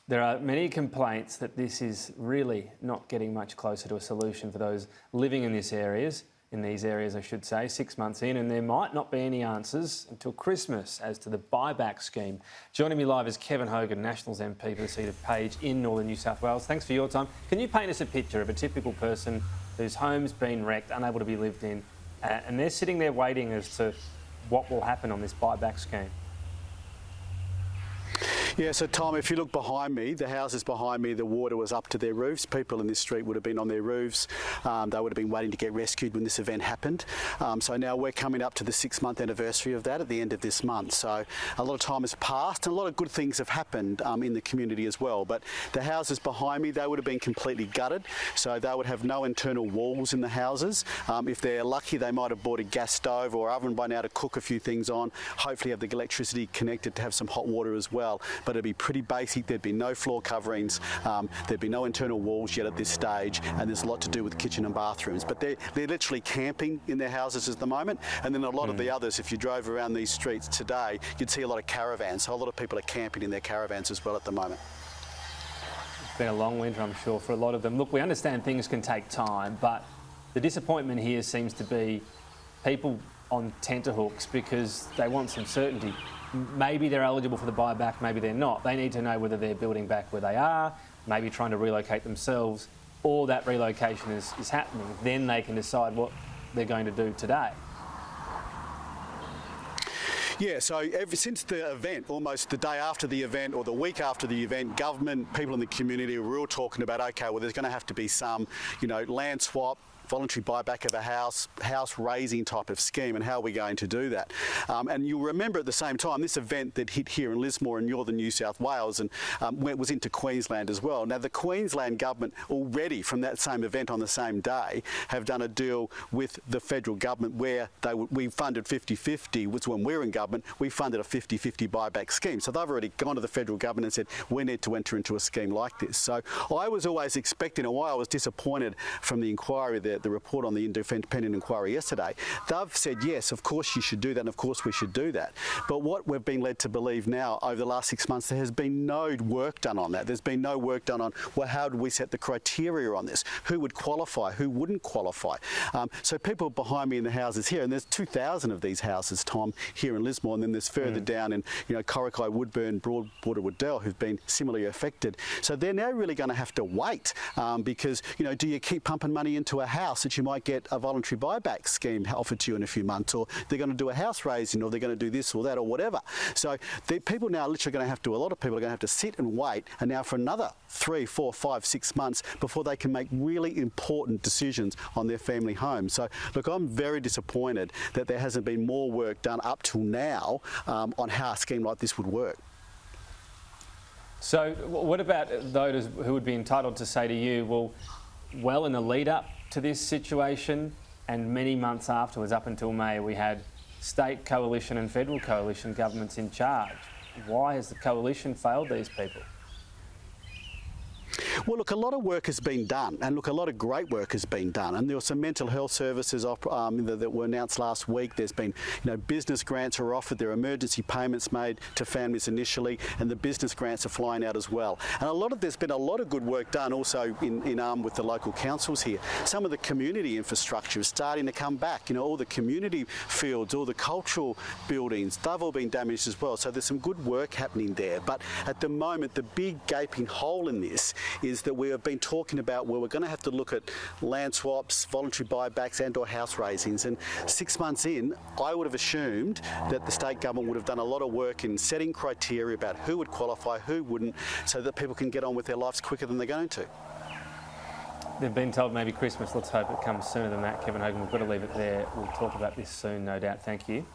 There are many complaints that this is really not getting much closer to a solution for those living in these areas, I should say, 6 months in, and there might not be any answers until Christmas as to the buyback scheme. Joining me live is Kevin Hogan, Nationals MP for the seat of Page in Northern New South Wales. Thanks for your time. Can you paint us a picture of a typical person whose home's been wrecked, unable to be lived in, and they're sitting there waiting as to what will happen on this buyback scheme? Yeah, so Tom, if you look behind me, the houses behind me, the water was up to their roofs. People in this street would have been on their roofs. They would have been waiting to get rescued when this event happened. So now we're coming up to the 6-month anniversary of that at the end of this month. So a lot of time has passed and a lot of good things have happened in the community as well. But the houses behind me, they would have been completely gutted. So they would have no internal walls in the houses. If they're lucky, they might have bought a gas stove or oven by now to cook a few things on. Hopefully have the electricity connected to have some hot water as well. But it'd be pretty basic. There'd be no floor coverings, there'd be no internal walls yet at this stage, and there's a lot to do with kitchen and bathrooms. But they're literally camping in their houses at the moment, and then a lot of the others, if you drove around these streets today, you'd see a lot of caravans. So a lot of people are camping in their caravans as well at the moment. It's been a long winter, I'm sure, for a lot of them. Look, we understand things can take time, but the disappointment here seems to be people on tenterhooks because they want some certainty. Maybe they're eligible for the buyback, maybe they're not. They need to know whether they're building back where they are, maybe trying to relocate themselves, or that relocation is happening. Then they can decide what they're going to do today. Yeah, so ever since the event, almost the day after the event or the week after the event, government, people in the community were all talking about, okay, well, there's going to have to be some, land swap, voluntary buyback of a house raising type of scheme, and how are we going to do that? And you'll remember at the same time, this event that hit here in Lismore in northern New South Wales and was into Queensland as well. Now the Queensland government already from that same event on the same day have done a deal with the federal government where we funded 50-50, which when we're in government, we funded a 50-50 buyback scheme. So they've already gone to the federal government and said, we need to enter into a scheme like this. So I was always expecting, and why I was disappointed from the inquiry there, the report on the independent inquiry yesterday, they've said, yes, of course you should do that, and of course we should do that. But what we've been led to believe now over the last 6 months, there has been no work done on that. There's been no work done on, well, how do we set the criteria on this? Who would qualify? Who wouldn't qualify? So people behind me in the houses here, and there's 2,000 of these houses, Tom, here in Lismore, and then there's further down in, Corrickey, Woodburn, Broadwater, Woodell, who've been similarly affected. So they're now really going to have to wait because, do you keep pumping money into a house that you might get a voluntary buyback scheme offered to you in a few months, or they're going to do a house raising, or they're going to do this or that or whatever. So the people now are literally going to have to, a lot of people are going to have to sit and wait, and now for another 3, 4, 5, 6 months before they can make really important decisions on their family home. So look, I'm very disappointed that there hasn't been more work done up till now on how a scheme like this would work. So what about those who would be entitled to say to you, well, in the lead up to this situation and many months afterwards, up until May, we had state coalition and federal coalition governments in charge. Why has the coalition failed these people? Well, look, a lot of work has been done, and look, a lot of great work has been done. And there were some mental health services that were announced last week. There's been, business grants are offered. There are emergency payments made to families initially, and the business grants are flying out as well. And there's been a lot of good work done also in arm with the local councils here. Some of the community infrastructure is starting to come back. All the community fields, all the cultural buildings, they've all been damaged as well. So there's some good work happening there. But at the moment, the big gaping hole in this is that we have been talking about where we're going to have to look at land swaps, voluntary buybacks and or house raisings. And 6 months in, I would have assumed that the state government would have done a lot of work in setting criteria about who would qualify, who wouldn't, so that people can get on with their lives quicker than they're going to. They've been told maybe Christmas. Let's hope it comes sooner than that, Kevin Hogan. We've got to leave it there. We'll talk about this soon, no doubt. Thank you.